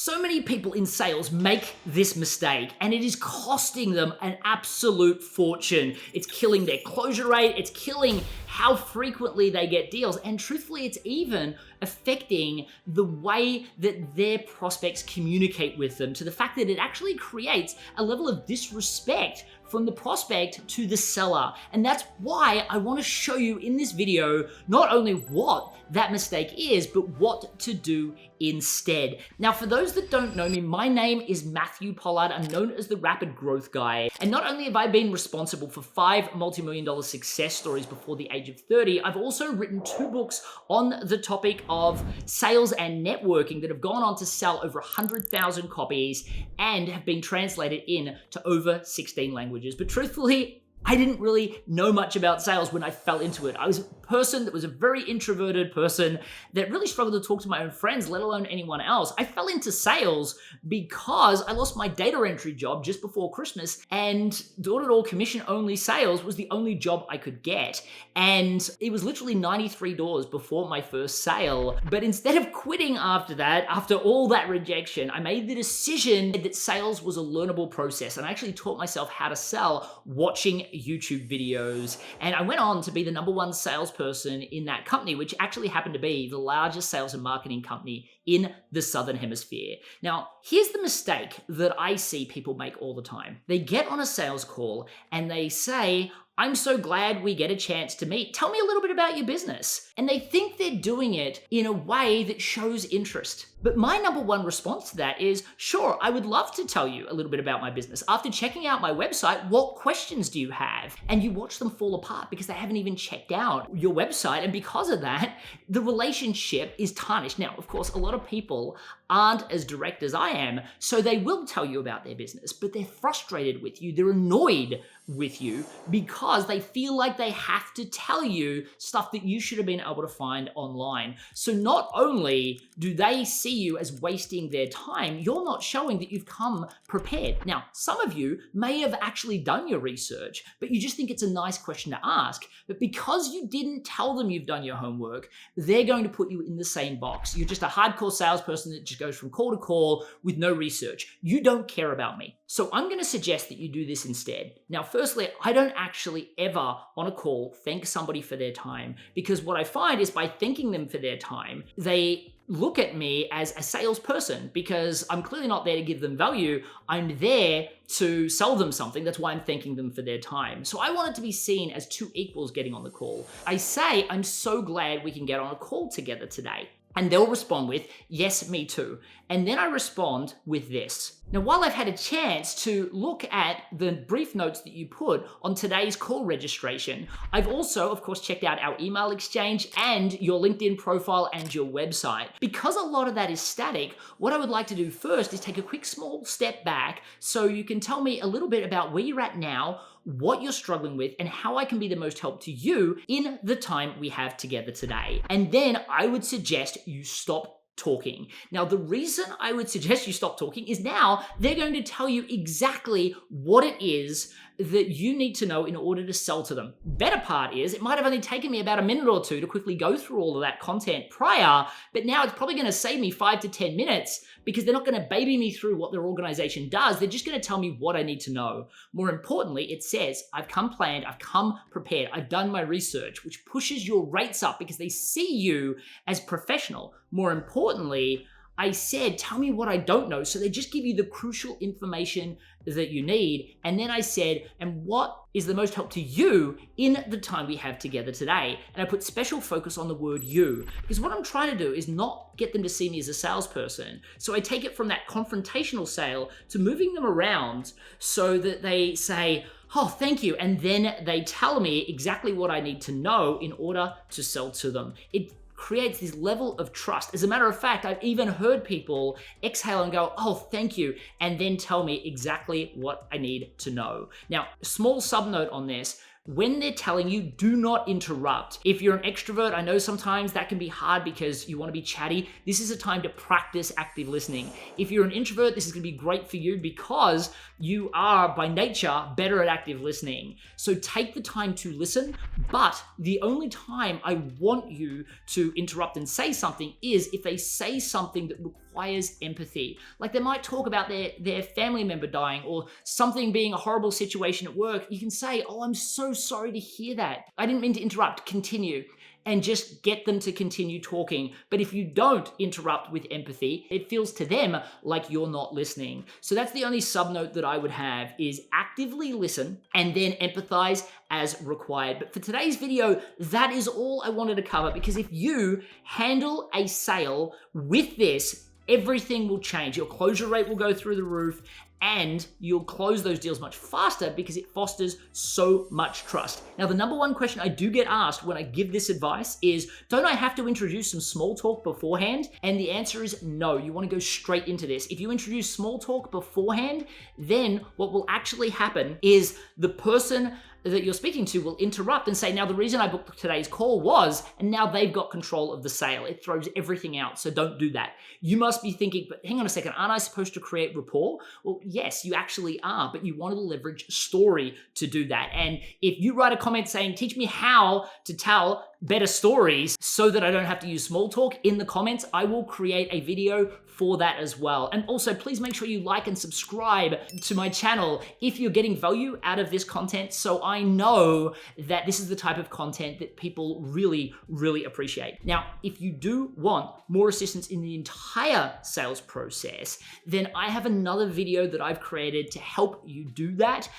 So many people in sales make this mistake and it is costing them an absolute fortune. It's killing their closure rate, it's killing how frequently they get deals, and truthfully, it's even affecting the way that their prospects communicate with them, to the fact that it actually creates a level of disrespect from the prospect to the seller. And that's why I want to show you in this video not only what that mistake is, but what to do instead. Now, for those that don't know me, my name is Matthew Pollard. I'm known as the Rapid Growth Guy. And not only have I been responsible for 5 multi-million-dollar success stories before the age of 30, I've also written 2 books on the topic of sales and networking that have gone on to sell over 100,000 copies and have been translated into over 16 languages. But truthfully, I didn't really know much about sales when I fell into it. I was a person that was a very introverted person that really struggled to talk to my own friends, let alone anyone else. I fell into sales because I lost my data entry job just before Christmas, and door-to-door commission-only sales was the only job I could get. And it was literally 93 doors before my first sale. But instead of quitting after that, after all that rejection, I made the decision that sales was a learnable process. And I actually taught myself how to sell watching YouTube videos. And I went on to be the #1 salesperson in that company, which actually happened to be the largest sales and marketing company in the Southern Hemisphere. Now, here's the mistake that I see people make all the time. They get on a sales call and they say, "I'm so glad we get a chance to meet. Tell me a little bit about your business." And they think they're doing it in a way that shows interest. But my #1 response to that is, sure, I would love to tell you a little bit about my business. After checking out my website, what questions do you have? And you watch them fall apart because they haven't even checked out your website. And because of that, the relationship is tarnished. Now, of course, a lot of people aren't as direct as I am, so they will tell you about their business, but they're frustrated with you. They're annoyed with you because they feel like they have to tell you stuff that you should have been able to find online. So not only do they see you as wasting their time, you're not showing that you've come prepared. Now, some of you may have actually done your research, but you just think it's a nice question to ask. But because you didn't tell them you've done your homework, they're going to put you in the same box. You're just a hardcore salesperson that just goes from call to call with no research. You don't care about me. So I'm going to suggest that you do this instead. Now, firstly, I don't actually ever on a call thank somebody for their time, because what I find is by thanking them for their time, they look at me as a salesperson because I'm clearly not there to give them value. I'm there to sell them something. That's why I'm thanking them for their time. So I want it to be seen as 2 equals getting on the call. I say, "I'm so glad we can get on a call together today." And they'll respond with, "Yes, me too." And then I respond with this. Now, while I've had a chance to look at the brief notes that you put on today's call registration, I've also, of course, checked out our email exchange and your LinkedIn profile and your website. Because a lot of that is static, what I would like to do first is take a quick small step back so you can tell me a little bit about where you're at now, what you're struggling with, and how I can be the most help to you in the time we have together today. And then I would suggest you stop talking. Now, the reason I would suggest you stop talking is now they're going to tell you exactly what it is that you need to know in order to sell to them. Better part is, it might have only taken me about a minute or 2 to quickly go through all of that content prior, but now it's probably going to save me 5 to 10 minutes because they're not going to baby me through what their organization does. They're just going to tell me what I need to know. More importantly, it says, "I've come planned, I've come prepared, I've done my research," which pushes your rates up because they see you as professional. More importantly, I said, "Tell me what I don't know." So they just give you the crucial information that you need. And then I said, "And what is the most help to you in the time we have together today?" And I put special focus on the word "you," because what I'm trying to do is not get them to see me as a salesperson. So I take it from that confrontational sale to moving them around so that they say, "Oh, thank you." And then they tell me exactly what I need to know in order to sell to them. It creates this level of trust. As a matter of fact, I've even heard people exhale and go, "Oh, thank you," and then tell me exactly what I need to know. Now, small sub note on this. When they're telling you, do not interrupt. If you're an extrovert, I know sometimes that can be hard because you want to be chatty. This is a time to practice active listening. If you're an introvert, this is going to be great for you because you are by nature better at active listening. So take the time to listen, but the only time I want you to interrupt and say something is if they say something that requires empathy. Like they might talk about their family member dying or something being a horrible situation at work. You can say, oh, I'm so sorry to hear that. I didn't mean to interrupt, continue. And just get them to continue talking. But if you don't interrupt with empathy, it feels to them like you're not listening. So that's the only subnote that I would have is actively listen and then empathize as required. But for today's video, that is all I wanted to cover, because if you handle a sale with this, everything will change. Your closure rate will go through the roof, and you'll close those deals much faster because it fosters so much trust. Now, the number one question I do get asked when I give this advice is, don't I have to introduce some small talk beforehand? And the answer is no. You want to go straight into this. If you introduce small talk beforehand, then what will actually happen is the person that you're speaking to will interrupt and say, now the reason I booked today's call was, and now they've got control of the sale. It throws everything out, so don't do that. You must be thinking, but hang on a second, aren't I supposed to create rapport? Well, yes, you actually are, but you want to leverage story to do that. And if you write a comment saying, teach me how to tell better stories so that I don't have to use small talk in the comments, I will create a video for that as well. And also, please make sure you like and subscribe to my channel if you're getting value out of this content, so I know that this is the type of content that people really, really appreciate. Now, if you do want more assistance in the entire sales process, then I have another video that I've created to help you do that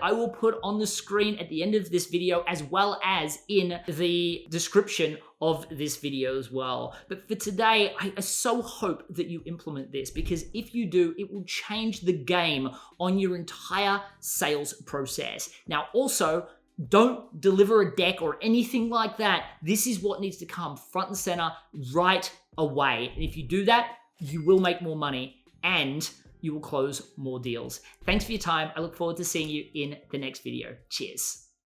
I will put on the screen at the end of this video, as well as in the description of this video as well. But for today, I so hope that you implement this, because if you do, it will change the game on your entire sales process. Now, also, don't deliver a deck or anything like that. This is what needs to come front and center right away. And if you do that, you will make more money and you will close more deals. Thanks for your time. I look forward to seeing you in the next video. Cheers.